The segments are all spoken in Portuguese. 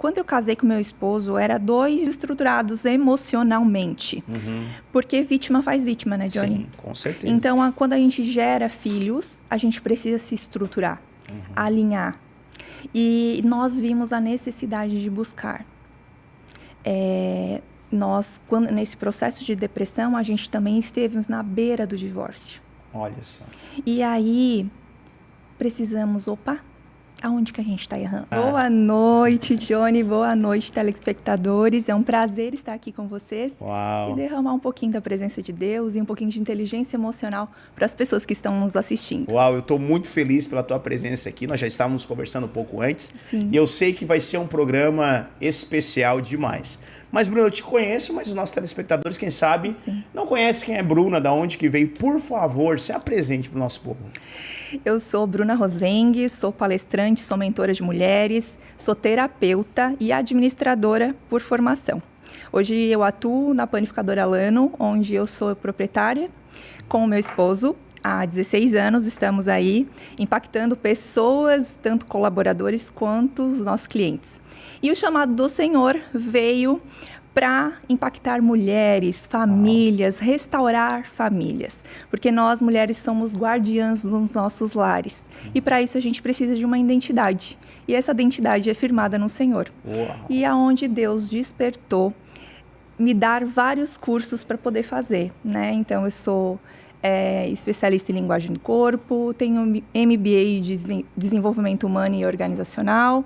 quando eu casei com meu esposo, era dois estruturados emocionalmente. Porque vítima faz vítima, né, Johnny? Sim, com certeza. Então, quando a gente gera filhos, a gente precisa se estruturar, alinhar. E nós vimos a necessidade de buscar. Nesse processo de depressão, a gente também esteve na beira do divórcio. Olha só. E aí, precisamos, aonde que a gente está errando? Boa noite, Johnny. Boa noite, telespectadores. É um prazer estar aqui com vocês. Uau. E derramar um pouquinho da presença de Deus e um pouquinho de inteligência emocional para as pessoas que estão nos assistindo. Uau, eu estou muito feliz pela tua presença aqui. Nós já estávamos conversando um pouco antes. Sim. E eu sei que vai ser um programa especial demais. Mas, Bruna, eu te conheço, mas os nossos telespectadores, quem sabe, não conhecem quem é Bruna, da onde que veio. Por favor, se apresente para o nosso povo. Eu sou Bruna Rosengue, sou palestrante, sou mentora de mulheres, sou terapeuta e administradora por formação. Hoje eu atuo na Panificadora Lano, onde eu sou proprietária com o meu esposo. Há 16 anos estamos aí impactando pessoas, tanto colaboradores quanto os nossos clientes. E o chamado do Senhor veio para impactar mulheres, famílias, restaurar famílias. Porque nós, mulheres, somos guardiãs dos nossos lares. E para isso a gente precisa de uma identidade. E essa identidade é firmada no Senhor. Uau. E aonde Deus despertou, me dar vários cursos para poder fazer, né? Então, eu sou especialista em linguagem do corpo, tenho MBA de desenvolvimento humano e organizacional,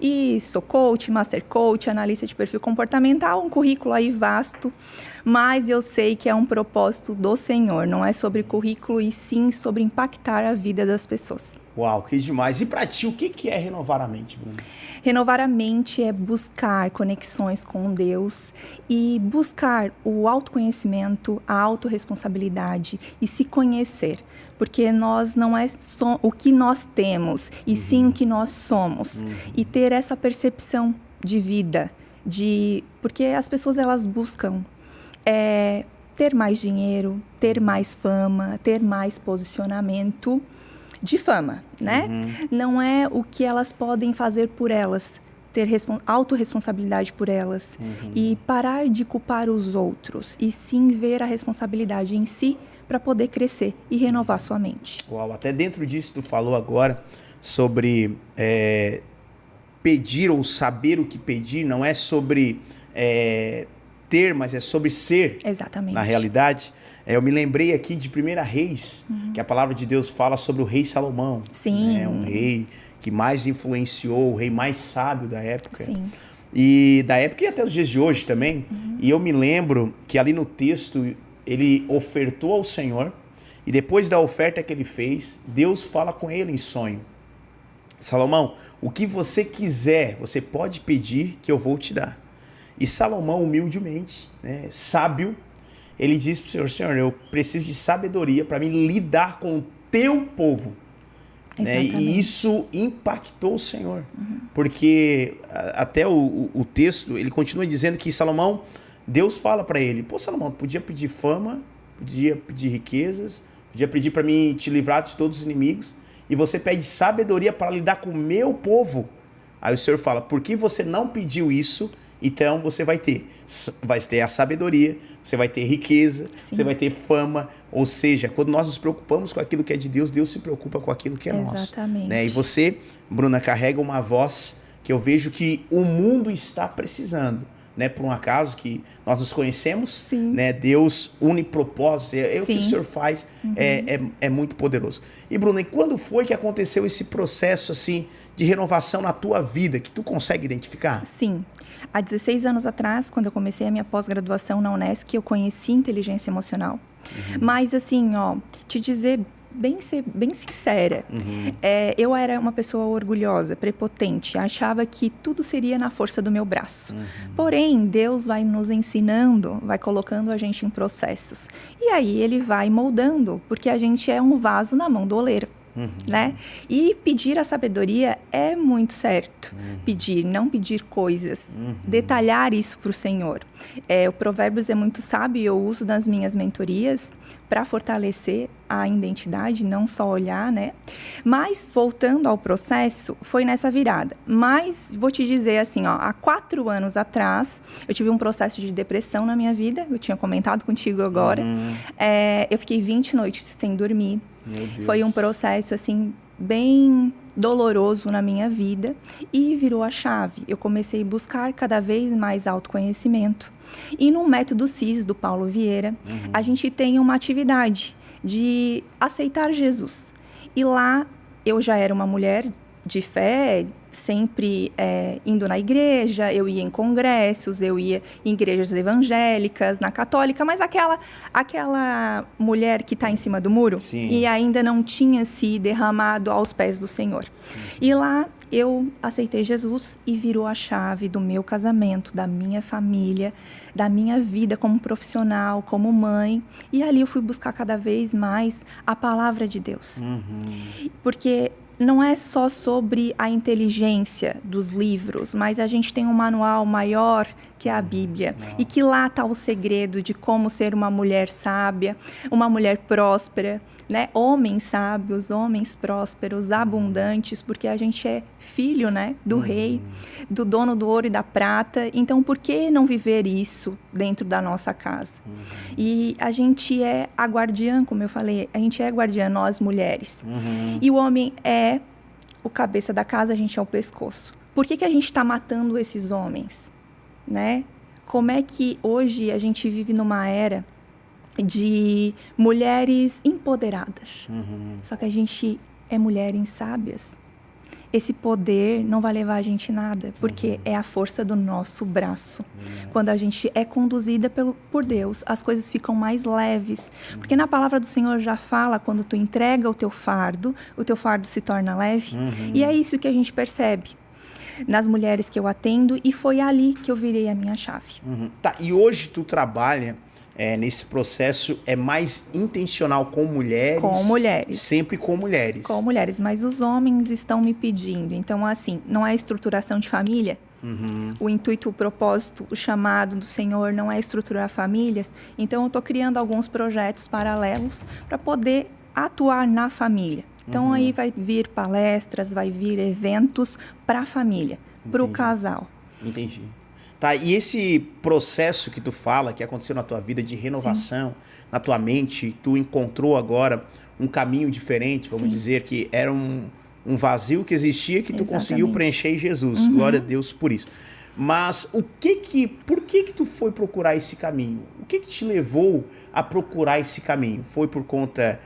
e sou coach, master coach, analista de perfil comportamental, um currículo aí vasto, mas eu sei que é um propósito do Senhor, não é sobre currículo e sim sobre impactar a vida das pessoas. Uau, que demais. E para ti, o que é renovar a mente, Bruna? Renovar a mente é buscar conexões com Deus e buscar o autoconhecimento, a autorresponsabilidade e se conhecer. Porque nós não é só o que nós temos, e sim o que nós somos. E ter essa percepção de vida, porque as pessoas elas buscam ter mais dinheiro, ter mais fama, ter mais posicionamento de fama, né? Não é o que elas podem fazer por elas, ter autorresponsabilidade por elas e parar de culpar os outros e sim ver a responsabilidade em si para poder crescer e renovar sua mente. Uau, até dentro disso tu falou agora sobre pedir ou saber o que pedir, não é sobre ter, mas é sobre ser. Exatamente. Na realidade. Eu me lembrei aqui de 1 Reis, que a palavra de Deus fala sobre o rei Salomão. Sim. Né? Um rei que mais influenciou, o rei mais sábio da época. Sim. E da época e até os dias de hoje também. E eu me lembro que ali no texto ele ofertou ao Senhor e depois da oferta que ele fez, Deus fala com ele em sonho. Salomão, o que você quiser, você pode pedir que eu vou te dar. E Salomão, humildemente, né, sábio, ele diz para o Senhor, Senhor, eu preciso de sabedoria para mim lidar com o teu povo. Né? E isso impactou o Senhor. Porque até o texto, ele continua dizendo que Salomão, Deus fala para ele, pô, Salomão, podia pedir fama, podia pedir riquezas, podia pedir para mim te livrar de todos os inimigos, e você pede sabedoria para lidar com o meu povo. Aí o Senhor fala, por que você não pediu isso? Então você vai ter a sabedoria, você vai ter riqueza, você vai ter fama, ou seja, quando nós nos preocupamos com aquilo que é de Deus, Deus se preocupa com aquilo que é nosso. Exatamente. Né? E você, Bruna, carrega uma voz que eu vejo que o mundo está precisando. Né, por um acaso que nós nos conhecemos, né, Deus une propósitos, o que o Senhor faz é muito poderoso. E Bruna, e quando foi que aconteceu esse processo assim de renovação na tua vida, que tu consegue identificar? Sim, há 16 anos atrás, quando eu comecei a minha pós-graduação na Unesc, eu conheci inteligência emocional. Mas assim, te dizer ser bem sincera, eu era uma pessoa orgulhosa, prepotente, achava que tudo seria na força do meu braço. Porém, Deus vai nos ensinando, vai colocando a gente em processos. E aí Ele vai moldando, porque a gente é um vaso na mão do oleiro. né? E pedir a sabedoria é muito certo. Pedir, não pedir coisas. Detalhar isso para o Senhor. O Provérbios é muito sábio e eu uso nas minhas mentorias para fortalecer a identidade, não só olhar, né? Mas, voltando ao processo, foi nessa virada. Mas, vou te dizer assim, ó, há 4 anos atrás, eu tive um processo de depressão na minha vida, eu tinha comentado contigo agora. Eu fiquei 20 noites sem dormir. Meu Deus. Foi um processo, assim, bem doloroso na minha vida e virou a chave. Eu comecei a buscar cada vez mais autoconhecimento. E no método CIS, do Paulo Vieira, a gente tem uma atividade de aceitar Jesus. E lá eu já era uma mulher de fé, sempre indo na igreja, eu ia em congressos, eu ia em igrejas evangélicas, na católica, mas aquela mulher que está em cima do muro. Sim. E ainda não tinha se derramado aos pés do Senhor. E lá eu aceitei Jesus e virou a chave do meu casamento, da minha família, da minha vida como profissional, como mãe. E ali eu fui buscar cada vez mais a palavra de Deus. Porque não é só sobre a inteligência dos livros, mas a gente tem um manual maior que é a Bíblia. E que lá está o segredo de como ser uma mulher sábia, uma mulher próspera, né? Homens sábios, homens prósperos, abundantes, porque a gente é filho, né? Do rei, do dono do ouro e da prata. Então, por que não viver isso dentro da nossa casa? E a gente é a guardiã, como eu falei, a gente é guardiã, nós mulheres. E o homem é o cabeça da casa, a gente é o pescoço. Por que a gente está matando esses homens? Né? Como é que hoje a gente vive numa era de mulheres empoderadas? Só que a gente é mulheres sábias. Esse poder não vai levar a gente nada, porque é a força do nosso braço. Quando a gente é conduzida por Deus, as coisas ficam mais leves. Porque na palavra do Senhor já fala, quando tu entrega o teu fardo se torna leve. E é isso que a gente percebe nas mulheres que eu atendo, e foi ali que eu virei a minha chave. Tá, e hoje tu trabalha nesse processo, é mais intencional com mulheres? Com mulheres. Sempre com mulheres. Com mulheres, mas os homens estão me pedindo. Então, assim, não é estruturação de família? O intuito, o propósito, o chamado do Senhor não é estruturar famílias. Então, eu estou criando alguns projetos paralelos para poder atuar na família. Então, aí vai vir palestras, vai vir eventos para a família, para o casal. Entendi. Tá, e esse processo que tu fala, que aconteceu na tua vida de renovação, na tua mente, tu encontrou agora um caminho diferente, vamos dizer, que era um vazio que existia que tu conseguiu preencher em Jesus. Glória a Deus por isso. Mas por que tu foi procurar esse caminho? O que te levou a procurar esse caminho? Foi por conta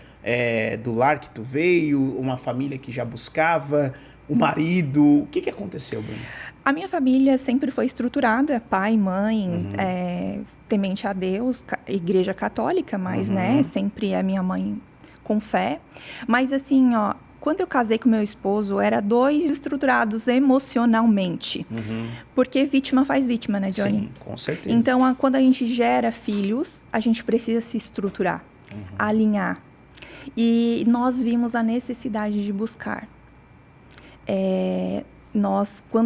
do lar que tu veio, uma família que já buscava, o marido? O que aconteceu, Bruna? A minha família sempre foi estruturada, pai, mãe, temente a Deus, igreja católica, mas, né, sempre a minha mãe com fé. Mas, assim, ó, quando eu casei com meu esposo, era 2 estruturados emocionalmente. Porque vítima faz vítima, né, Johnny? Sim, com certeza. Então, quando a gente gera filhos, a gente precisa se estruturar, alinhar. E nós vimos a necessidade de buscar.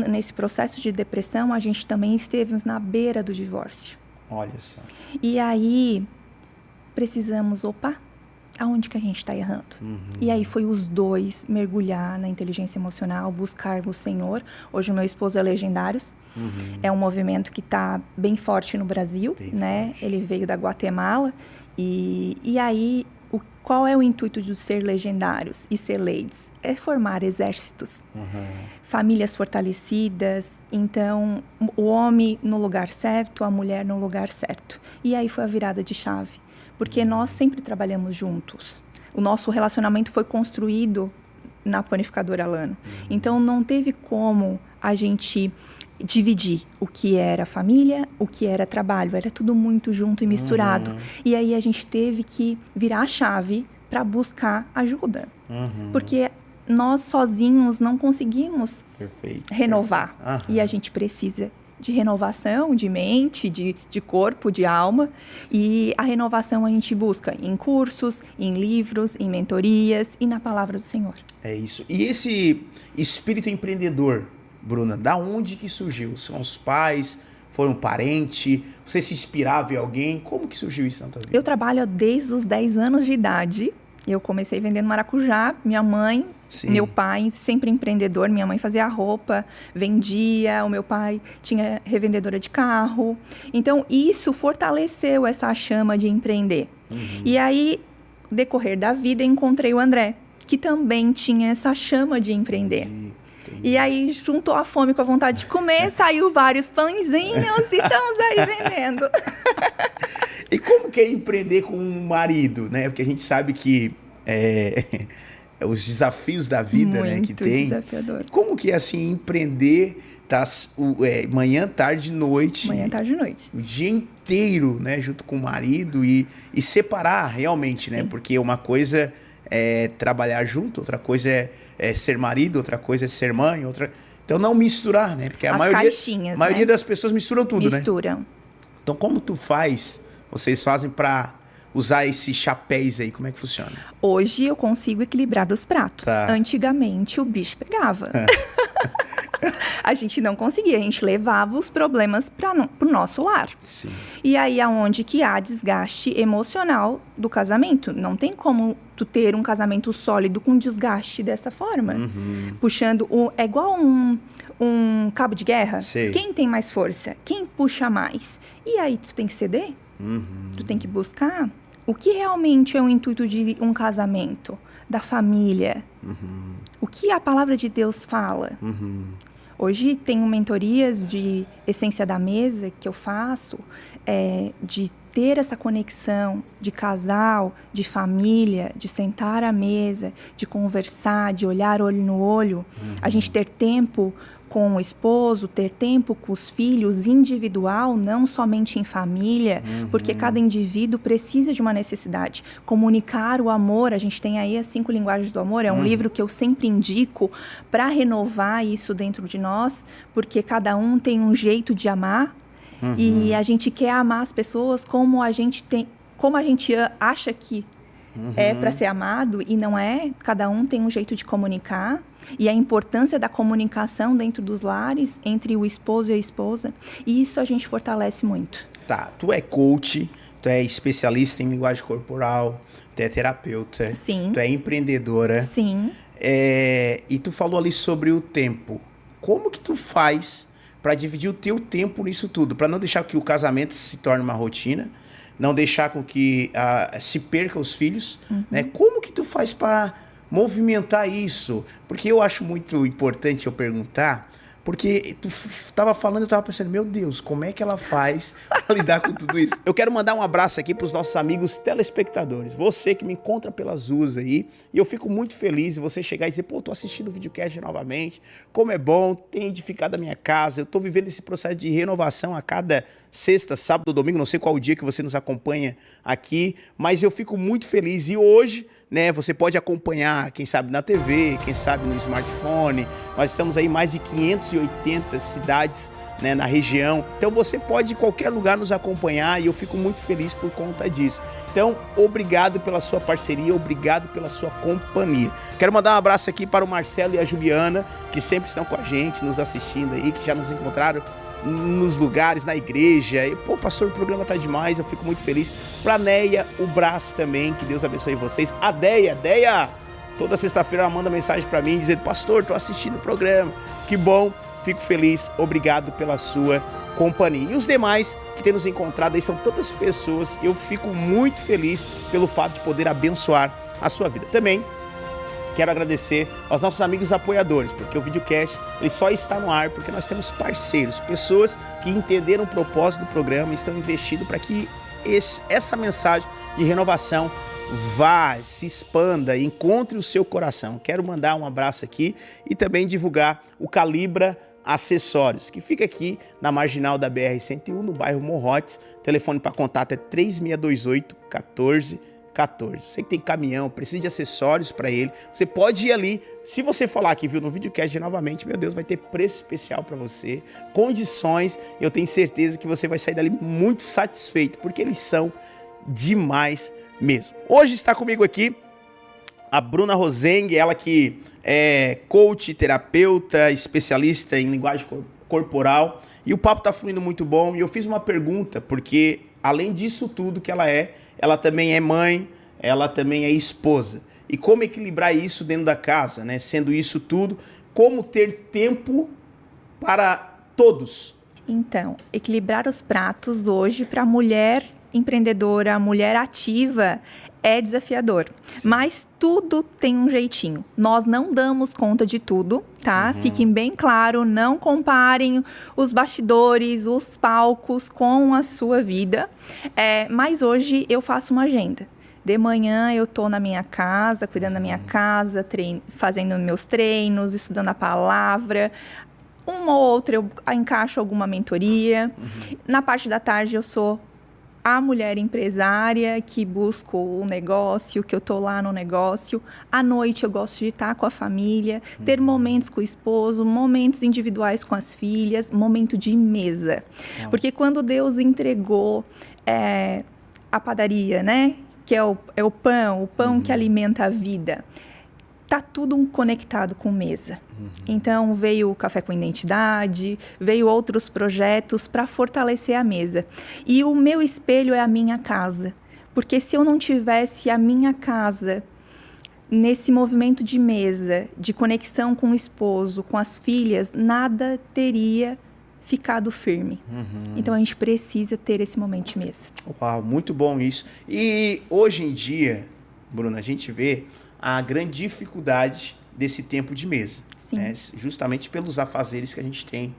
Nesse processo de depressão, a gente também esteve na beira do divórcio. Olha só. E aí, precisamos, aonde que a gente está errando? E aí foi os 2 mergulhar na inteligência emocional, buscar o Senhor. Hoje o meu esposo é Legendários. É um movimento que está bem forte no Brasil, né? Forte. Ele veio da Guatemala. E aí, qual é o intuito de ser legendários e ser ladies? É formar exércitos, famílias fortalecidas. Então, o homem no lugar certo, a mulher no lugar certo. E aí foi a virada de chave. Porque nós sempre trabalhamos juntos. O nosso relacionamento foi construído na Panificadora Alano. Então, não teve como a gente dividir o que era família, o que era trabalho. Era tudo muito junto e misturado. E aí, a gente teve que virar a chave para buscar ajuda. Porque nós sozinhos não conseguimos renovar. E a gente precisa de renovação de mente, de corpo, de alma. E a renovação a gente busca em cursos, em livros, em mentorias e na palavra do Senhor. É isso. E esse espírito empreendedor, Bruna, da onde que surgiu? São os pais? Foi um parente? Você se inspirava em alguém? Como que surgiu isso na tua vida? Eu trabalho desde os 10 anos de idade. Eu comecei vendendo maracujá. Minha mãe, Sim. Meu pai, sempre empreendedor. Minha mãe fazia roupa, vendia. O meu pai tinha revendedora de carro. Então, isso fortaleceu essa chama de empreender. E aí, decorrer da vida, encontrei o André, que também tinha essa chama de empreender. Entendi. E aí, juntou a fome com a vontade de comer, saiu vários pãezinhos e estamos aí vendendo. E como que é empreender com um marido, né? Porque a gente sabe que os desafios da vida, né, que tem. Muito desafiador. Como que é assim empreender manhã, tarde, noite? Manhã, tarde e noite. O dia inteiro, né, junto com o marido e separar realmente, né? Sim. Porque uma coisa é trabalhar junto, outra coisa é ser marido, outra coisa é ser mãe, outra... Então não misturar, né? Porque a maioria das pessoas misturam tudo, Misturam. né? Então como vocês fazem para usar esses chapéus aí? Como é que funciona? Hoje eu consigo equilibrar os pratos. Tá. Antigamente o bicho pegava. A gente não conseguia, a gente levava os problemas pro nosso lar. Sim. E aí aonde que há desgaste emocional do casamento. Não tem como tu ter um casamento sólido com desgaste dessa forma. Puxando é igual um cabo de guerra. Sei. Quem tem mais força? Quem puxa mais? E aí tu tem que ceder? Tu tem que buscar o que realmente é o intuito de um casamento, da família. O que a palavra de Deus fala. Hoje tenho mentorias de essência da mesa que eu faço, de ter essa conexão de casal, de família, de sentar à mesa, de conversar, de olhar olho no olho, a gente ter tempo com o esposo, ter tempo com os filhos individual, não somente em família, porque cada indivíduo precisa de uma necessidade. Comunicar o amor, a gente tem aí as 5 linguagens do amor, é um livro que eu sempre indico para renovar isso dentro de nós, porque cada um tem um jeito de amar e a gente quer amar as pessoas como a gente acha que é para ser amado e não é. Cada um tem um jeito de comunicar e a importância da comunicação dentro dos lares entre o esposo e a esposa, e isso a gente fortalece muito. Tá, tu é coach, tu é especialista em linguagem corporal, tu é terapeuta, Sim. tu é empreendedora. Sim. E tu falou ali sobre o tempo. Como que tu faz para dividir o teu tempo nisso tudo? Para não deixar que o casamento se torne uma rotina, não deixar com que se perca os filhos, né? Como que tu faz para movimentar isso? Porque eu acho muito importante eu perguntar, porque tu estava falando, eu estava pensando, meu Deus, como é que ela faz para lidar com tudo isso? Eu quero mandar um abraço aqui para os nossos amigos telespectadores, você que me encontra pelas ruas aí, e eu fico muito feliz de você chegar e dizer, pô, tô assistindo o videocast novamente, como é bom, tem edificado a minha casa, eu tô vivendo esse processo de renovação a cada sexta, sábado ou domingo, não sei qual o dia que você nos acompanha aqui, mas eu fico muito feliz e hoje, né, você pode acompanhar, quem sabe na TV, quem sabe no smartphone. Nós estamos aí em mais de 580 cidades, né, na região. Então você pode em qualquer lugar nos acompanhar e eu fico muito feliz por conta disso. Então, obrigado pela sua parceria, obrigado pela sua companhia. Quero mandar um abraço aqui para o Marcelo e a Juliana, que sempre estão com a gente, nos assistindo aí, que já nos encontraram nos lugares, na igreja. E, pô, pastor, o programa tá demais, eu fico muito feliz. Pra Neia, o Brás também, que Deus abençoe vocês. A Deia, toda sexta-feira ela manda mensagem pra mim, dizendo, pastor, tô assistindo o programa. Que bom, fico feliz, obrigado pela sua companhia. E os demais que têm nos encontrado aí, são tantas pessoas, eu fico muito feliz pelo fato de poder abençoar a sua vida. Também quero agradecer aos nossos amigos apoiadores, porque o videocast ele só está no ar porque nós temos parceiros, pessoas que entenderam o propósito do programa e estão investindo para que essa mensagem de renovação vá, se expanda, encontre o seu coração. Quero mandar um abraço aqui e também divulgar o Calibra Acessórios, que fica aqui na marginal da BR-101, no bairro Morrotes. O telefone para contato é 3628 1414. 14. Você que tem caminhão, precisa de acessórios para ele, você pode ir ali. Se você falar que viu no videocast novamente, meu Deus, vai ter preço especial para você, condições, eu tenho certeza que você vai sair dali muito satisfeito, porque eles são demais mesmo. Hoje está comigo aqui a Bruna Rosengue, ela que é coach, terapeuta, especialista em linguagem corporal, e o papo tá fluindo muito bom. E eu fiz uma pergunta, porque além disso tudo que ela também é mãe, ela também é esposa. E como equilibrar isso dentro da casa, né? Sendo isso tudo, como ter tempo para todos. Então, equilibrar os pratos hoje para a mulher empreendedora, a mulher ativa, é desafiador. Sim. Mas tudo tem um jeitinho. Nós não damos conta de tudo, tá? Fiquem bem claro, não comparem os bastidores, os palcos com a sua vida. Mas hoje eu faço uma agenda. De manhã eu tô na minha casa, cuidando da minha casa, fazendo meus treinos, estudando a palavra. Uma ou outra eu encaixo alguma mentoria. Na parte da tarde eu sou a mulher empresária que busco o negócio, que eu tô lá no negócio. À noite eu gosto de estar com a família, ter momentos com o esposo, momentos individuais com as filhas, momento de mesa. Porque quando Deus entregou a padaria, né? Que é o pão que alimenta a vida. Tá tudo conectado com mesa. Então, veio o Café com Identidade, veio outros projetos para fortalecer a mesa. E o meu espelho é a minha casa. Porque se eu não tivesse a minha casa nesse movimento de mesa, de conexão com o esposo, com as filhas, nada teria ficado firme. Então, a gente precisa ter esse momento de mesa. Uau, muito bom isso. E hoje em dia, Bruna, a gente vê a grande dificuldade desse tempo de mesa, né? Justamente pelos afazeres que a gente tem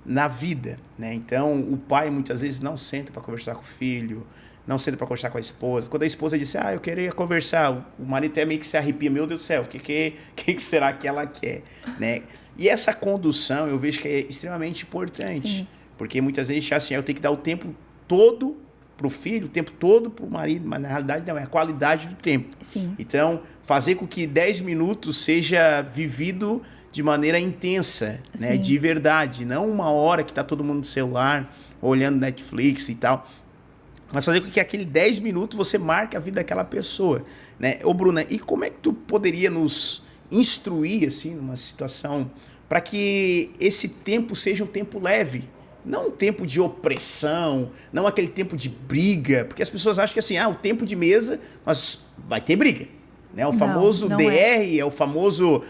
na vida, né? Então, o pai muitas vezes não senta para conversar com o filho, não senta para conversar com a esposa. Quando a esposa disse, eu queria conversar, o marido até meio que se arrepia, meu Deus do céu, o que será que ela quer, né? E essa condução eu vejo que é extremamente importante, porque muitas vezes a gente acha assim, eu tenho que dar o tempo todo para o filho, o tempo todo para o marido, mas na realidade não, é a qualidade do tempo. Então, fazer com que 10 minutos seja vivido de maneira intensa, né? De verdade, não uma hora que está todo mundo no celular, olhando Netflix e tal, mas fazer com que aquele 10 minutos você marque a vida daquela pessoa, né? Ô Bruna, e como é que tu poderia nos instruir, assim, numa situação, para que esse tempo seja um tempo leve? Não um tempo de opressão, não aquele tempo de briga, porque as pessoas acham que assim, o tempo de mesa, vai ter briga, né? O famoso DR, é o famoso,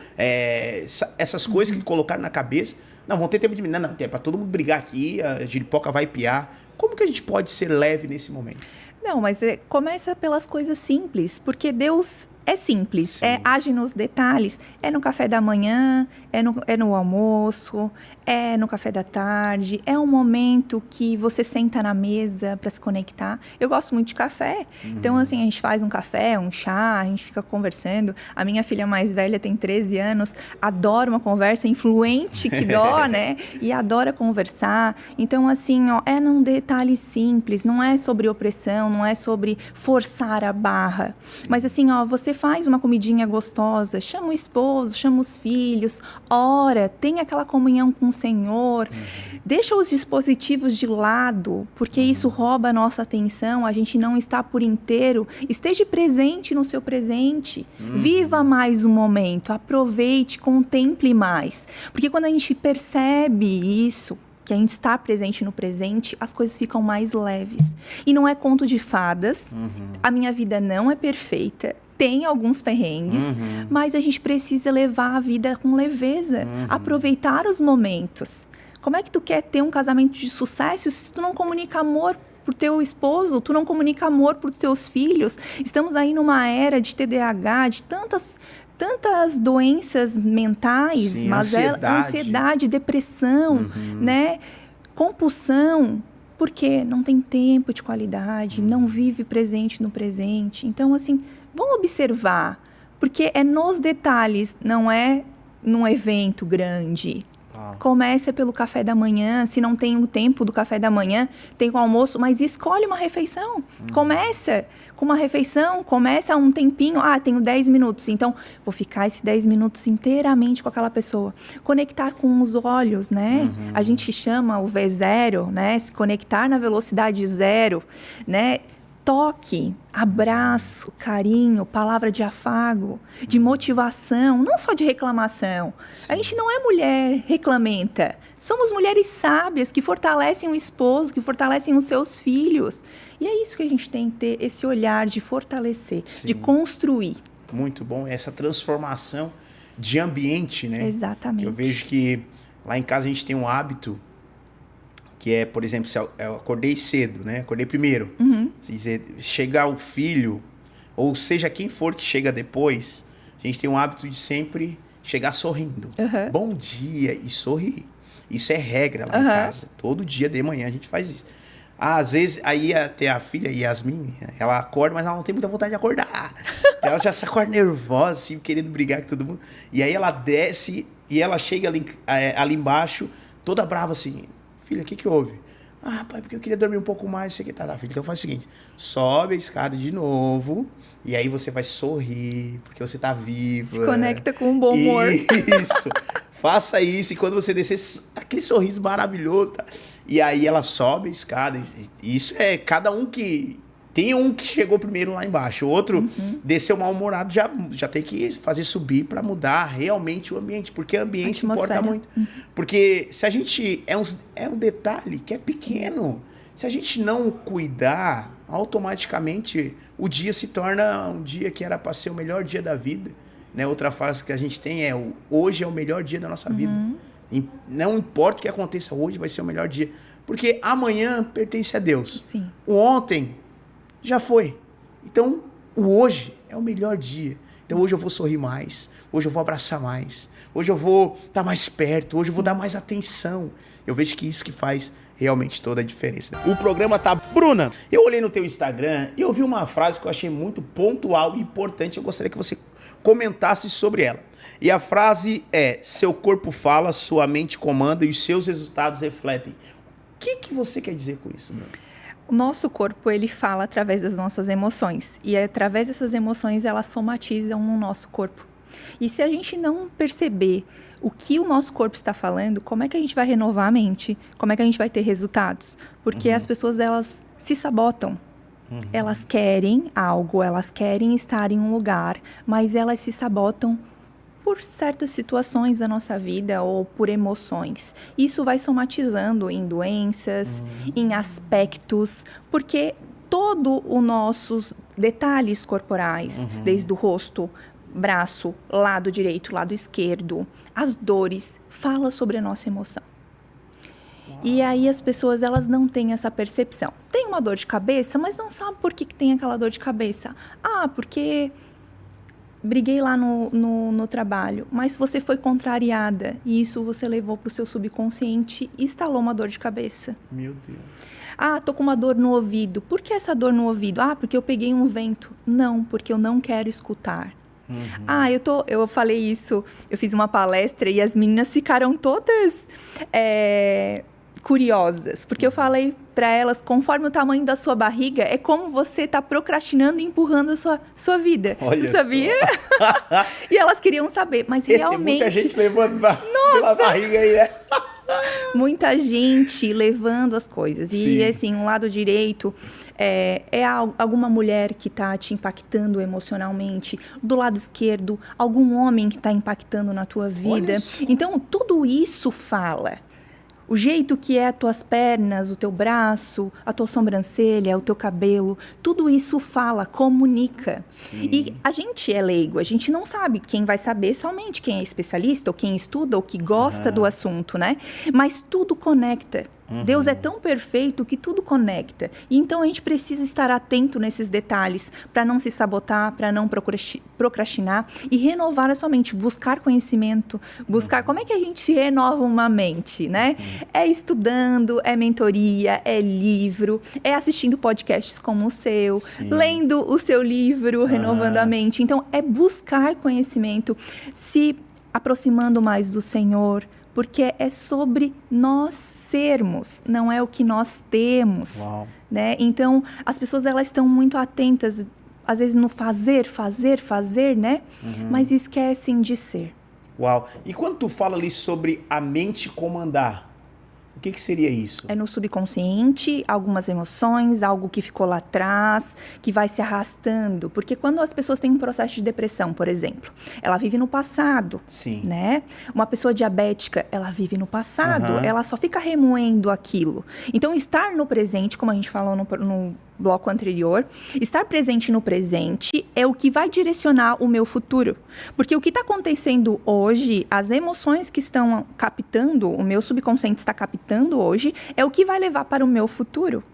essas coisas que colocaram na cabeça. Não, vão ter tempo de mesa, não, é para todo mundo brigar aqui, a giripoca vai piar. Como que a gente pode ser leve nesse momento? Não, mas começa pelas coisas simples, porque Deus é simples, age nos detalhes, é no café da manhã, é no almoço, é no café da tarde, é um momento que você senta na mesa para se conectar. Eu gosto muito de café, então assim, a gente faz um café, um chá, a gente fica conversando. A minha filha mais velha tem 13 anos, adora uma conversa, influente que dó, né? E adora conversar. Então assim, é num detalhe simples, não é sobre opressão, não é sobre forçar a barra, mas assim, você faz uma comidinha gostosa, chama o esposo, chama os filhos, ora, tem aquela comunhão com o Senhor, deixa os dispositivos de lado, porque isso rouba a nossa atenção, a gente não está por inteiro, esteja presente no seu presente, viva mais um momento, aproveite, contemple mais, porque quando a gente percebe isso, que a gente está presente no presente, as coisas ficam mais leves. E não é conto de fadas, a minha vida não é perfeita, tem alguns perrengues, mas a gente precisa levar a vida com leveza, aproveitar os momentos. Como é que tu quer ter um casamento de sucesso se tu não comunica amor pro teu esposo, tu não comunica amor pros teus filhos? Estamos aí numa era de TDAH, de tantas doenças mentais, mas ansiedade, depressão, né? Compulsão, porque não tem tempo de qualidade, não vive presente no presente. Então, assim, vamos observar, porque é nos detalhes, não é num evento grande. Começa pelo café da manhã. Se não tem o tempo do café da manhã, tem com o almoço, mas escolhe uma refeição. Começa com uma refeição, começa um tempinho. Tenho 10 minutos, então vou ficar esses 10 minutos inteiramente com aquela pessoa. Conectar com os olhos, né? A gente chama o V0, né? Se conectar na velocidade zero, né? Toque, abraço, carinho, palavra de afago, de motivação, não só de reclamação. Sim. A gente não é mulher reclamenta. Somos mulheres sábias que fortalecem o esposo, que fortalecem os seus filhos. E é isso que a gente tem que ter, esse olhar de fortalecer, Sim. de construir. Muito bom, essa transformação de ambiente, né? Exatamente. Eu vejo que lá em casa a gente tem um hábito que é, por exemplo, se eu acordei cedo, né? Acordei primeiro. Se dizer, chegar o filho, ou seja quem for que chega depois, a gente tem um hábito de sempre chegar sorrindo. Bom dia e sorrir. Isso é regra lá em casa. Todo dia de manhã a gente faz isso. Às vezes, aí tem a filha, Yasmin, ela acorda, mas ela não tem muita vontade de acordar. Ela já se acorda nervosa, assim, querendo brigar com todo mundo. E aí ela desce e ela chega ali embaixo, toda brava assim... Filha, o que houve? Pai, porque eu queria dormir um pouco mais. Você que tá, filha. Então faz o seguinte, sobe a escada de novo e aí você vai sorrir, porque você tá viva. Se conecta com um bom humor. Isso. Faça isso e quando você descer, aquele sorriso maravilhoso, tá? E aí ela sobe a escada. E isso é cada um que... Tem um que chegou primeiro lá embaixo, o outro desceu mal-humorado, já tem que fazer subir para mudar realmente o ambiente, porque o ambiente importa muito. Porque se a gente... É um detalhe que é pequeno. Sim. Se a gente não cuidar, automaticamente o dia se torna um dia que era para ser o melhor dia da vida. Né? Outra frase que a gente tem é hoje é o melhor dia da nossa vida. Não importa o que aconteça hoje, vai ser o melhor dia. Porque amanhã pertence a Deus. Sim. O ontem... já foi. Então, o hoje é o melhor dia. Então, hoje eu vou sorrir mais. Hoje eu vou abraçar mais. Hoje eu vou estar mais perto. Hoje eu vou dar mais atenção. Eu vejo que isso que faz realmente toda a diferença. O programa tá... Bruna, eu olhei no teu Instagram e eu vi uma frase que eu achei muito pontual e importante. Eu gostaria que você comentasse sobre ela. E a frase é: seu corpo fala, sua mente comanda e os seus resultados refletem. O que você quer dizer com isso, Bruna? O nosso corpo, ele fala através das nossas emoções. E através dessas emoções, elas somatizam no nosso corpo. E se a gente não perceber o que o nosso corpo está falando, como é que a gente vai renovar a mente? Como é que a gente vai ter resultados? Porque as pessoas, elas se sabotam. Elas querem algo, elas querem estar em um lugar, mas elas se sabotam por certas situações da nossa vida ou por emoções. Isso vai somatizando em doenças, em aspectos, porque todos os nossos detalhes corporais, desde o rosto, braço, lado direito, lado esquerdo, as dores, fala sobre a nossa emoção. E aí as pessoas, elas não têm essa percepção. Tem uma dor de cabeça, mas não sabe por que tem aquela dor de cabeça. Porque... briguei lá no trabalho, mas você foi contrariada e isso você levou para o seu subconsciente e instalou uma dor de cabeça. Meu Deus. Tô com uma dor no ouvido. Por que essa dor no ouvido? Porque eu peguei um vento. Não, porque eu não quero escutar. Eu falei isso, eu fiz uma palestra e as meninas ficaram todas curiosas, porque eu falei para elas, conforme o tamanho da sua barriga, é como você está procrastinando e empurrando a sua vida. Olha, você sabia? E elas queriam saber, mas realmente... Tem muita gente levando pela barriga aí, né? Muita gente levando as coisas. Sim. E assim, um lado direito é alguma mulher que está te impactando emocionalmente. Do lado esquerdo, algum homem que está impactando na tua vida. Então, tudo isso fala. O jeito que é as tuas pernas, o teu braço, a tua sobrancelha, o teu cabelo, tudo isso fala, comunica. Sim. E a gente é leigo, a gente não sabe. Quem vai saber somente quem é especialista, ou quem estuda, ou que gosta do assunto, né? Mas tudo conecta. Deus é tão perfeito que tudo conecta. E então a gente precisa estar atento nesses detalhes para não se sabotar, para não procrastinar e renovar a sua mente, buscar conhecimento, buscar como é que a gente renova uma mente, né? É estudando, é mentoria, é livro, é assistindo podcasts como o seu, lendo o seu livro, renovando a mente. Então é buscar conhecimento, se aproximando mais do Senhor, porque é sobre nós sermos, não é o que nós temos. Uau. Né? Então, as pessoas elas estão muito atentas, às vezes, no fazer, né? Mas esquecem de ser. Uau. E quando tu fala ali sobre a mente comandar, o que seria isso? É no subconsciente, algumas emoções, algo que ficou lá atrás, que vai se arrastando. Porque quando as pessoas têm um processo de depressão, por exemplo, ela vive no passado. Sim. Né? Uma pessoa diabética, ela vive no passado, ela só fica remoendo aquilo. Então, estar no presente, como a gente falou no bloco anterior, estar presente no presente é o que vai direcionar o meu futuro. Porque o que está acontecendo hoje, as emoções que estão captando, o meu subconsciente está captando hoje, é o que vai levar para o meu futuro.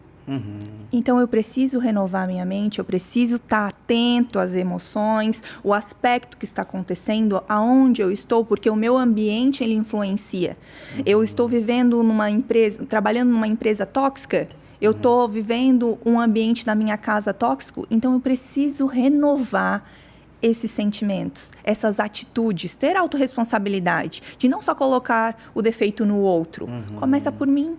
Então, eu preciso renovar minha mente, eu preciso estar atento às emoções, o aspecto que está acontecendo, aonde eu estou, porque o meu ambiente, ele influencia. Eu estou vivendo numa empresa, trabalhando numa empresa tóxica, eu estou vivendo um ambiente na minha casa tóxico, então eu preciso renovar esses sentimentos, essas atitudes, ter autorresponsabilidade, de não só colocar o defeito no outro. Começa por mim.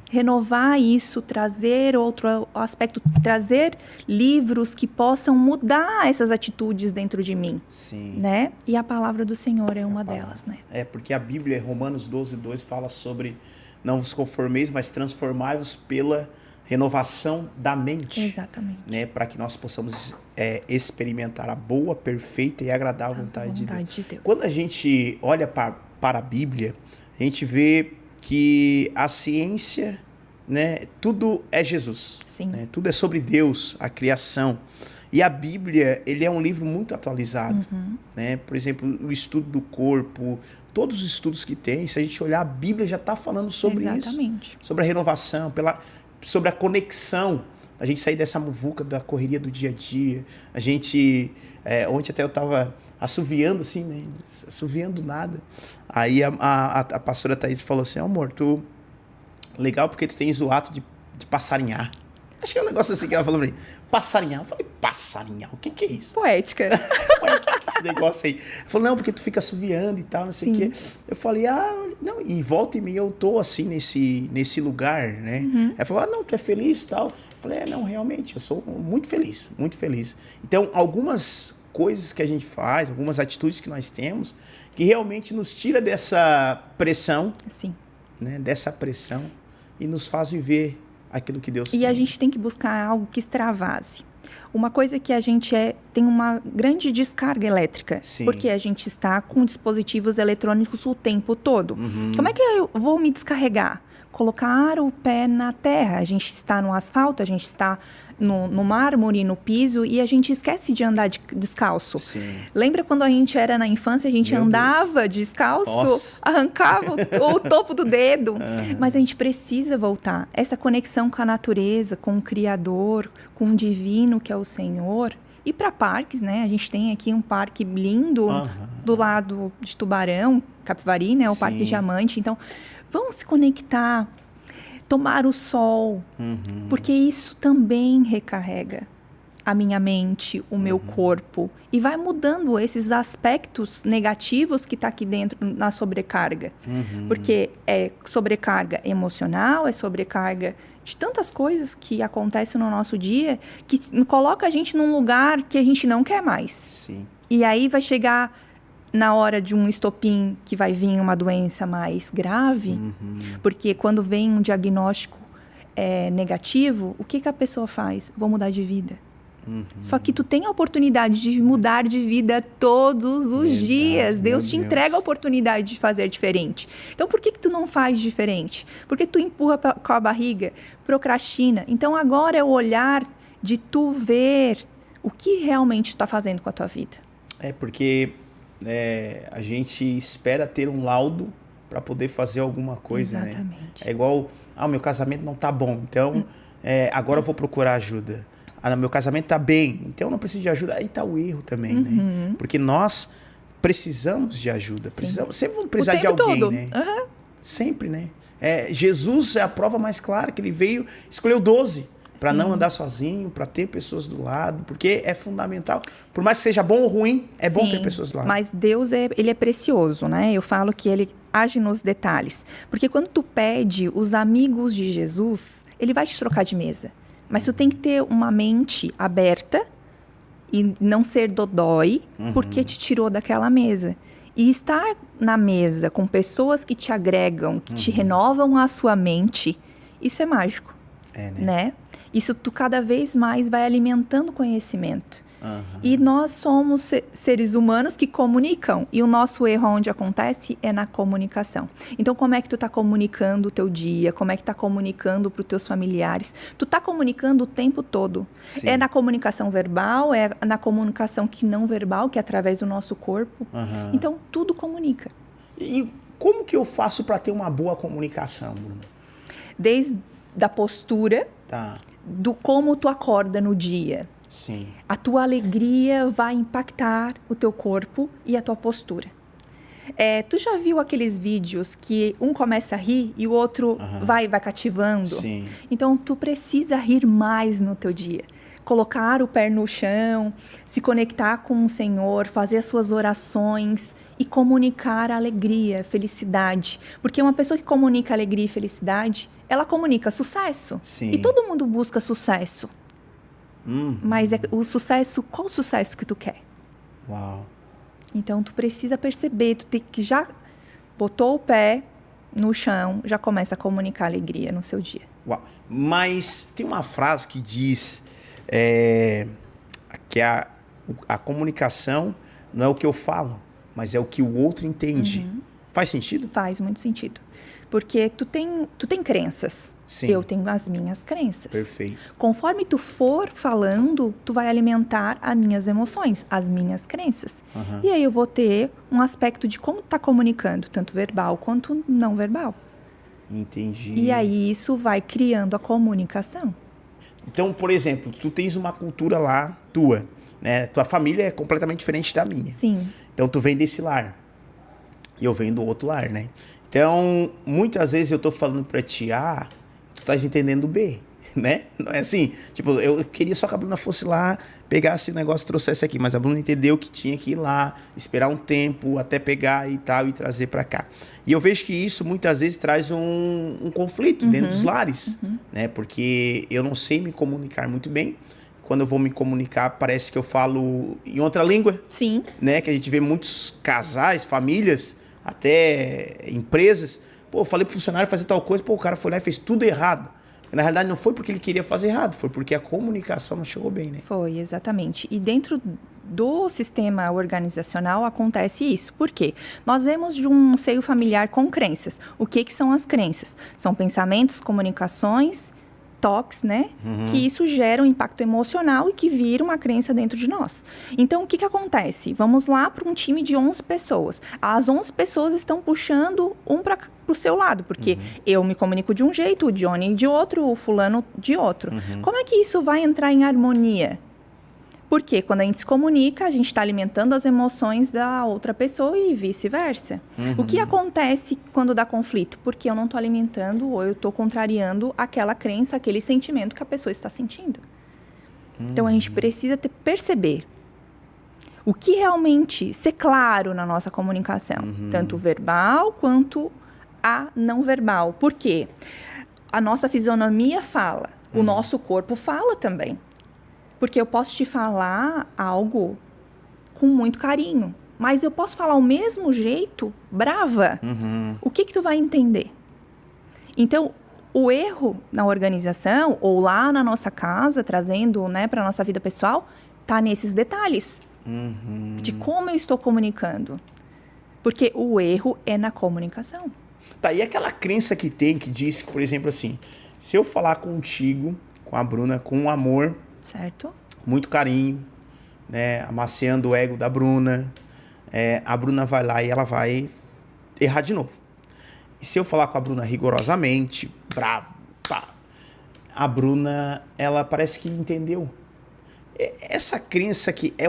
Renovar isso, trazer outro aspecto, trazer livros que possam mudar essas atitudes dentro de mim. Sim. Né? E a palavra do Senhor é uma delas, né? É, porque a Bíblia, Romanos 12:2, fala sobre não vos conformeis, mas transformai-vos pela renovação da mente. Exatamente. Né? Para que nós possamos experimentar a boa, perfeita e agradável vontade de Deus. Quando a gente olha para a Bíblia, a gente vê que a ciência, né, tudo é Jesus. Sim. Né? Tudo é sobre Deus, a criação. E a Bíblia, ele é um livro muito atualizado. Né? Por exemplo, o estudo do corpo, todos os estudos que tem, se a gente olhar, a Bíblia já está falando sobre Exatamente. isso. Sobre a renovação, sobre a conexão. A gente sair dessa muvuca da correria do dia a dia. A gente, ontem até eu estava assoviando assim, né? Assoviando nada. Aí a pastora Thaís falou assim, amor, legal porque tu tens o ato de passarinhar. Acho que é um negócio assim que ela falou pra mim. Passarinhar. Eu falei, passarinhar? O que é isso? Poética. Ué, o que é esse negócio aí? Ela falou, não, porque tu fica assoviando e tal, não sei o quê. Eu falei, não, e volta e meia eu tô assim nesse lugar, né? Ela falou, não, tu é feliz e tal. Eu falei, não, realmente, eu sou muito feliz, muito feliz. Então, algumas coisas que a gente faz, algumas atitudes que nós temos, que realmente nos tira dessa pressão, Sim. Né? Dessa pressão e nos faz viver aquilo que Deus tem. E a gente tem que buscar algo que extravase. Uma coisa que a gente tem uma grande descarga elétrica. Sim. Porque a gente está com dispositivos eletrônicos o tempo todo. Como é que eu vou me descarregar? Colocar o pé na terra. A gente está no asfalto, a gente está no mármore, no piso, e a gente esquece de andar descalço. Sim. Lembra quando a gente era na infância, a gente andava descalço, Nossa. arrancava o topo do dedo? Mas a gente precisa voltar. Essa conexão com a natureza, com o Criador, com o divino que é o Senhor. E para parques, né? A gente tem aqui um parque lindo do lado de Tubarão, Capivari, né? O Parque Diamante. Então, vamos se conectar, tomar o sol, porque isso também recarrega a minha mente, o meu corpo, e vai mudando esses aspectos negativos que está aqui dentro na sobrecarga. Porque é sobrecarga emocional, é sobrecarga de tantas coisas que acontecem no nosso dia, que coloca a gente num lugar que a gente não quer mais. Sim. E aí vai chegar na hora de um estopim que vai vir uma doença mais grave, porque quando vem um diagnóstico negativo, o que a pessoa faz? Vou mudar de vida. Só que tu tem a oportunidade de mudar de vida todos os dias. Deus te entrega a oportunidade de fazer diferente. Então, por que tu não faz diferente? Porque tu empurra com a barriga, procrastina. Então, agora é o olhar de tu ver o que realmente tu está fazendo com a tua vida. Porque a gente espera ter um laudo para poder fazer alguma coisa. Exatamente. Né? É igual, o meu casamento não tá bom, então agora eu vou procurar ajuda. Meu casamento tá bem, então eu não preciso de ajuda. Aí tá o erro também, né? Porque nós precisamos de ajuda. Sempre vamos precisar de alguém, todo. Né? Sempre, né? Jesus é a prova mais clara que ele veio, escolheu 12. para não andar sozinho, para ter pessoas do lado, porque é fundamental. Por mais que seja bom ou ruim, é bom ter pessoas do lado. Mas Deus, ele é precioso, né? Eu falo que ele age nos detalhes. Porque quando tu pede os amigos de Jesus, ele vai te trocar de mesa. Mas tu tem que ter uma mente aberta e não ser dodói, porque te tirou daquela mesa. E estar na mesa com pessoas que te agregam, que te renovam a sua mente, isso é mágico. Né? Isso tu cada vez mais vai alimentando conhecimento. E nós somos seres humanos que comunicam. E o nosso erro onde acontece é na comunicação. Então, como é que tu está comunicando o teu dia? Como é que tu está comunicando para os teus familiares? Tu está comunicando o tempo todo. Sim. É na comunicação verbal, é na comunicação que não verbal, que é através do nosso corpo. Então, tudo comunica. E como que eu faço para ter uma boa comunicação, Bruna? Desde da postura, Tá. do como tu acorda no dia. Sim. A tua alegria vai impactar o teu corpo e a tua postura. Tu já viu aqueles vídeos que um começa a rir e o outro vai cativando? Sim. Então, tu precisa rir mais no teu dia. Colocar o pé no chão, se conectar com o Senhor, fazer as suas orações e comunicar alegria, felicidade. Porque uma pessoa que comunica alegria e felicidade, ela comunica sucesso. Sim. E todo mundo busca sucesso. Mas o sucesso, qual o sucesso que tu quer? Uau. Então, tu precisa perceber, tu tem que já botou o pé no chão, já começa a comunicar alegria no seu dia. Uau. Mas tem uma frase que diz que a comunicação não é o que eu falo, mas é o que o outro entende. Faz sentido? Faz muito sentido. Porque tu tem crenças. Sim. Eu tenho as minhas crenças. Perfeito. Conforme tu for falando, tu vai alimentar as minhas emoções, as minhas crenças. E aí eu vou ter um aspecto de como tá comunicando, tanto verbal quanto não verbal. Entendi. E aí isso vai criando a comunicação. Então, por exemplo, tu tens uma cultura lá tua, né? Tua família é completamente diferente da minha. Sim. Então, tu vem desse lar e eu venho do outro lar, né? Então, muitas vezes eu tô falando pra ti A, tu estás entendendo B, né? Não é assim, tipo, eu queria só que a Bruna fosse lá, pegasse o negócio e trouxesse aqui, mas a Bruna entendeu que tinha que ir lá, esperar um tempo até pegar e tal e trazer pra cá. E eu vejo que isso muitas vezes traz um conflito dentro dos lares, né? Porque eu não sei me comunicar muito bem. Quando eu vou me comunicar, parece que eu falo em outra língua. Sim. Né? Que a gente vê muitos casais, famílias, até empresas. Pô, eu falei pro funcionário fazer tal coisa, pô, o cara foi lá e fez tudo errado. Na realidade, não foi porque ele queria fazer errado, foi porque a comunicação não chegou bem, né? Foi, exatamente. E dentro do sistema organizacional acontece isso. Por quê? Nós vemos de um seio familiar com crenças. O que são as crenças? São pensamentos, comunicações, toques, né? Que isso gera um impacto emocional e que vira uma crença dentro de nós. Então, o que acontece? Vamos lá para um time de 11 pessoas. As 11 pessoas estão puxando um para o seu lado, porque eu me comunico de um jeito, o Johnny de outro, o fulano de outro. Como é que isso vai entrar em harmonia? Porque quando a gente se comunica, a gente está alimentando as emoções da outra pessoa e vice-versa. O que acontece quando dá conflito? Porque eu não estou alimentando ou eu estou contrariando aquela crença, aquele sentimento que a pessoa está sentindo. Então, a gente precisa perceber o que realmente ser claro na nossa comunicação, tanto verbal quanto a não verbal. Por quê? A nossa fisionomia fala, o nosso corpo fala também. Porque eu posso te falar algo com muito carinho, mas eu posso falar ao mesmo jeito, brava. O que tu vai entender? Então, o erro na organização ou lá na nossa casa, trazendo, né, para a nossa vida pessoal, tá nesses detalhes de como eu estou comunicando. Porque o erro é na comunicação. Tá, e aquela crença que tem que diz que, por exemplo, assim, se eu falar contigo, com a Bruna, com amor, Certo? muito carinho, né, amaciando o ego da Bruna, a Bruna vai lá e ela vai errar de novo. E se eu falar com a Bruna rigorosamente, bravo, pá, a Bruna, ela parece que entendeu. Essa crença que é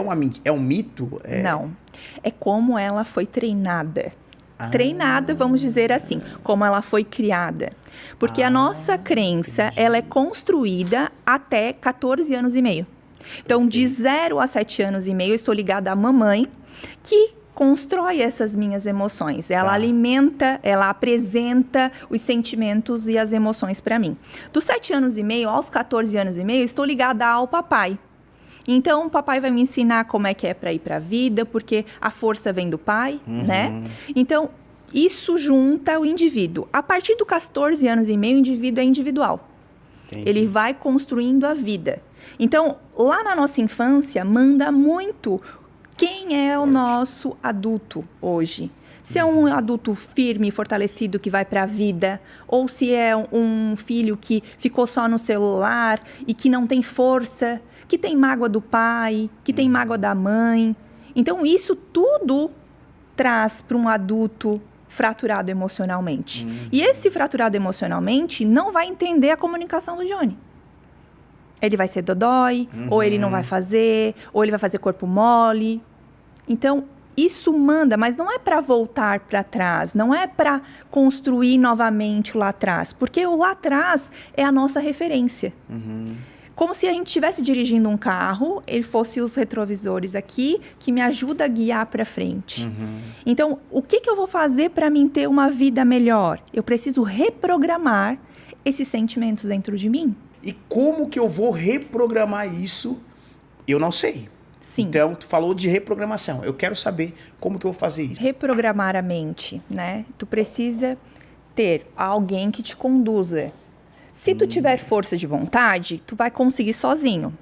um mito? Não. É como ela foi treinada. treinada, vamos dizer assim, como ela foi criada. Porque a nossa crença, ela é construída até 14 anos e meio. Então, de 0 a 7 anos e meio, eu estou ligada à mamãe, que constrói essas minhas emoções. Ela alimenta, ela apresenta os sentimentos e as emoções para mim. Dos 7 anos e meio aos 14 anos e meio, estou ligada ao papai. Então, o papai vai me ensinar como é que é para ir para a vida, porque a força vem do pai, né? Então, isso junta o indivíduo. A partir dos 14 anos e meio, o indivíduo é individual. Entendi. Ele vai construindo a vida. Então, lá na nossa infância, manda muito quem é o nosso adulto hoje. Se é um adulto firme, fortalecido, que vai para a vida, ou se é um filho que ficou só no celular e que não tem força, que tem mágoa do pai, que tem mágoa da mãe. Então, isso tudo traz para um adulto fraturado emocionalmente. E esse fraturado emocionalmente não vai entender a comunicação do Johnny. Ele vai ser dodói, ou ele não vai fazer, ou ele vai fazer corpo mole. Então, isso manda, mas não é para voltar para trás, não é para construir novamente o lá atrás, porque o lá atrás é a nossa referência. Como se a gente estivesse dirigindo um carro, ele fosse os retrovisores aqui, que me ajuda a guiar para frente. Então, o que eu vou fazer para mim ter uma vida melhor? Eu preciso reprogramar esses sentimentos dentro de mim. E como que eu vou reprogramar isso? Eu não sei. Sim. Então, tu falou de reprogramação. Eu quero saber como que eu vou fazer isso. Reprogramar a mente, né? Tu precisa ter alguém que te conduza. Se tu tiver força de vontade, tu vai conseguir sozinho.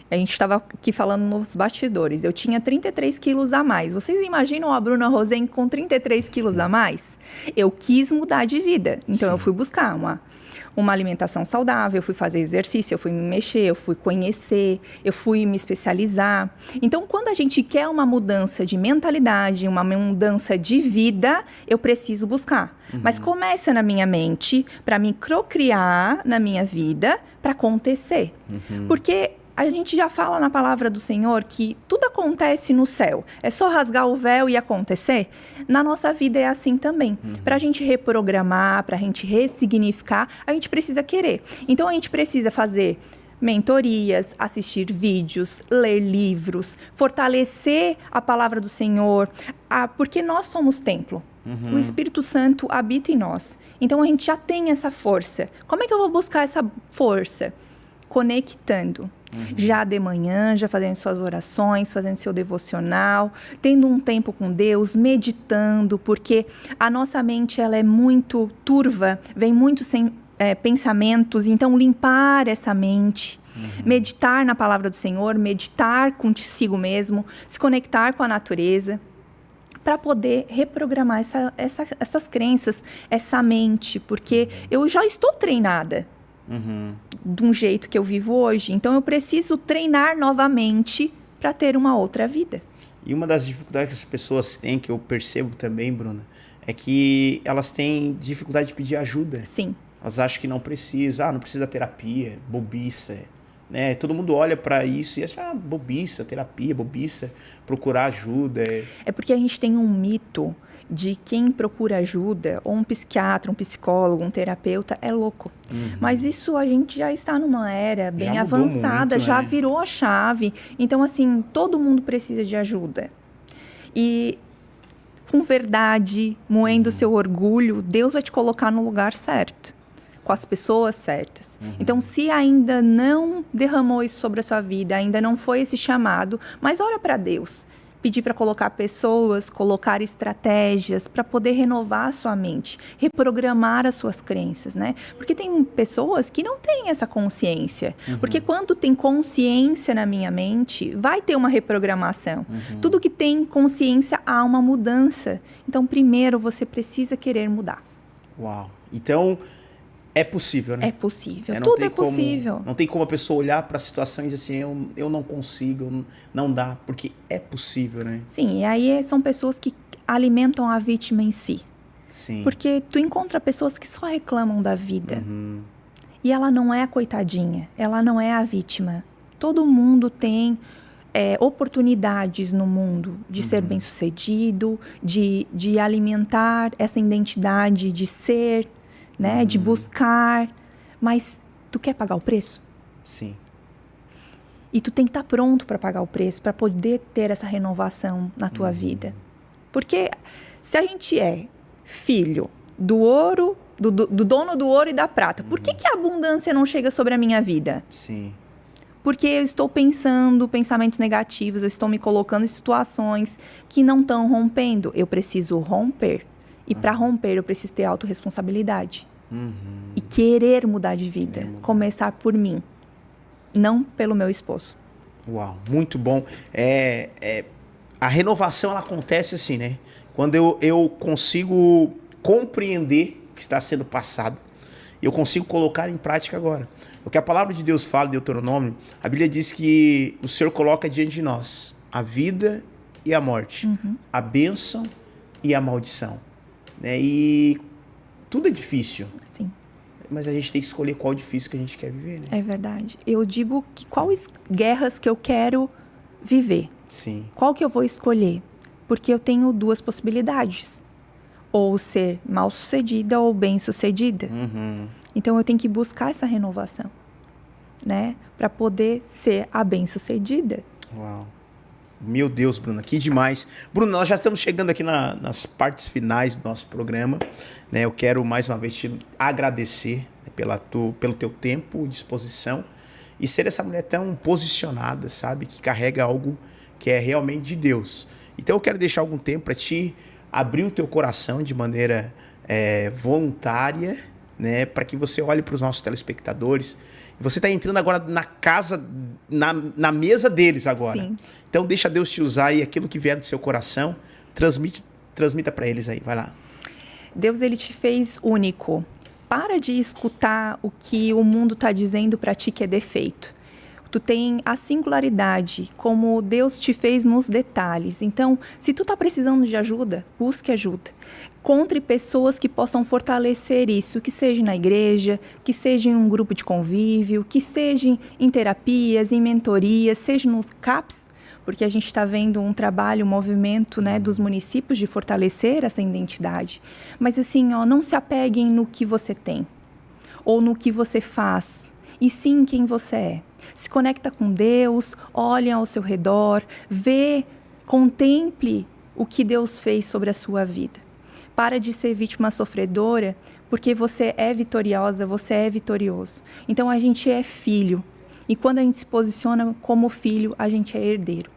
A gente estava aqui falando nos bastidores. Eu tinha 33 quilos a mais. Vocês imaginam a Bruna Rosen com 33 quilos a mais? Eu quis mudar de vida. Então, eu fui buscar uma alimentação saudável, eu fui fazer exercício, eu fui me mexer, eu fui conhecer, eu fui me especializar. Então, quando a gente quer uma mudança de mentalidade, uma mudança de vida, eu preciso buscar. Mas começa na minha mente, para me procriar na minha vida, para acontecer. Porque a gente já fala na palavra do Senhor que tudo acontece no céu. É só rasgar o véu e acontecer? Na nossa vida é assim também. Para a gente reprogramar, para a gente ressignificar, a gente precisa querer. Então, a gente precisa fazer mentorias, assistir vídeos, ler livros, fortalecer a palavra do Senhor, porque nós somos templo. O Espírito Santo habita em nós. Então, a gente já tem essa força. Como é que eu vou buscar essa força? Conectando. Já de manhã, já fazendo suas orações, fazendo seu devocional, tendo um tempo com Deus, meditando, porque a nossa mente ela é muito turva, vem muito sem pensamentos, então limpar essa mente, meditar na palavra do Senhor, meditar consigo mesmo, se conectar com a natureza, para poder reprogramar essas crenças, essa mente, porque eu já estou treinada. De um jeito que eu vivo hoje. Então, eu preciso treinar novamente para ter uma outra vida. E uma das dificuldades que as pessoas têm, que eu percebo também, Bruna, é que elas têm dificuldade de pedir ajuda. Sim. Elas acham que não precisa. Não precisa da terapia, bobiça. Né? Todo mundo olha para isso e acha, bobiça, terapia, bobiça, procurar ajuda. É porque a gente tem um mito de quem procura ajuda, ou um psiquiatra, um psicólogo, um terapeuta, é louco. Mas isso a gente já está numa era bem avançada, muito, já virou a chave. Então, assim, todo mundo precisa de ajuda. E com verdade, moendo seu orgulho, Deus vai te colocar no lugar certo, com as pessoas certas. Então, se ainda não derramou isso sobre a sua vida, ainda não foi esse chamado, mas ora para Deus. Pedir para colocar pessoas, colocar estratégias para poder renovar a sua mente, reprogramar as suas crenças, né? Porque tem pessoas que não têm essa consciência. Porque quando tem consciência na minha mente, vai ter uma reprogramação. Tudo que tem consciência, há uma mudança. Então, primeiro, você precisa querer mudar. Uau! Então, é possível, né? É possível, tudo é possível. Não tem como a pessoa olhar para a situação e dizer assim, eu não consigo, não dá, porque é possível, né? Sim, e aí são pessoas que alimentam a vítima em si. Sim. Porque tu encontra pessoas que só reclamam da vida. E ela não é a coitadinha, ela não é a vítima. Todo mundo tem oportunidades no mundo de ser bem-sucedido, de alimentar essa identidade de ser, né, de buscar, mas tu quer pagar o preço? Sim. E tu tem que estar pronto para pagar o preço, para poder ter essa renovação na tua vida. Porque se a gente é filho do ouro, do dono do ouro e da prata, por que a abundância não chega sobre a minha vida? Sim. Porque eu estou pensando pensamentos negativos, eu estou me colocando em situações que não estão rompendo. Eu preciso romper. E para romper, eu preciso ter autorresponsabilidade. E querer mudar de vida. Começar por mim. Não pelo meu esposo. Uau, muito bom. A renovação, ela acontece assim, né? Quando eu consigo compreender o que está sendo passado, eu consigo colocar em prática agora. O que a palavra de Deus fala em Deuteronômio, a Bíblia diz que o Senhor coloca diante de nós a vida e a morte, a bênção e a maldição. Né? E tudo é difícil. Sim. Mas a gente tem que escolher qual difícil que a gente quer viver, né? É verdade. Eu digo que quais guerras que eu quero viver. Sim. Qual que eu vou escolher? Porque eu tenho duas possibilidades. Ou ser mal-sucedida ou bem-sucedida. Então eu tenho que buscar essa renovação, né? Para poder ser a bem-sucedida. Uau. Meu Deus, Bruna, que demais. Bruna, nós já estamos chegando aqui nas partes finais do nosso programa. Né? Eu quero mais uma vez te agradecer, né, pelo teu tempo, disposição e ser essa mulher tão posicionada, sabe? Que carrega algo que é realmente de Deus. Então eu quero deixar algum tempo para te abrir o teu coração de maneira voluntária, né, para que você olhe para os nossos telespectadores. Você está entrando agora na casa, na mesa deles agora. Sim. Então deixa Deus te usar e aquilo que vier do seu coração, transmita para eles aí, vai lá. Deus, ele te fez único. Para de escutar o que o mundo está dizendo para ti que é defeito. Tu tem a singularidade, como Deus te fez nos detalhes. Então, se tu tá precisando de ajuda, busque ajuda. Encontre pessoas que possam fortalecer isso, que seja na igreja, que seja em um grupo de convívio, que seja em terapias, em mentorias, seja nos CAPs, porque a gente está vendo um trabalho, um movimento, né, dos municípios de fortalecer essa identidade. Mas assim, ó, não se apeguem no que você tem ou no que você faz, e sim quem você é. Se conecta com Deus, olha ao seu redor, vê, contemple o que Deus fez sobre a sua vida. Para de ser vítima sofredora, porque você é vitoriosa, você é vitorioso. Então a gente é filho, e quando a gente se posiciona como filho, a gente é herdeiro.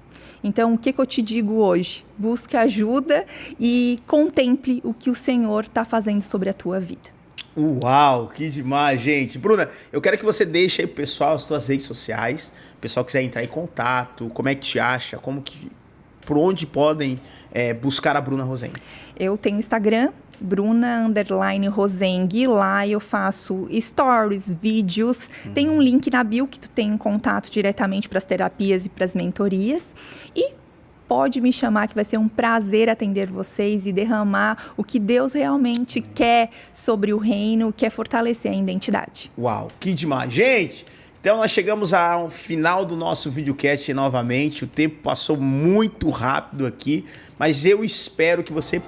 Então o que eu te digo hoje? Busque ajuda e contemple o que o Senhor está fazendo sobre a tua vida. Uau, que demais, gente. Bruna, eu quero que você deixe aí pro pessoal as tuas redes sociais. O pessoal quiser entrar em contato, como é que te acha, por onde podem buscar a Bruna Rosengue. Eu tenho Instagram, Bruna_Rosengue. Lá eu faço stories, vídeos. Tem um link na bio que tu tem um contato diretamente para as terapias e para as mentorias. E pode me chamar, que vai ser um prazer atender vocês e derramar o que Deus realmente quer sobre o reino, quer fortalecer a identidade. Uau, que demais. Gente, então nós chegamos ao final do nosso videocast novamente. O tempo passou muito rápido aqui, mas eu espero que você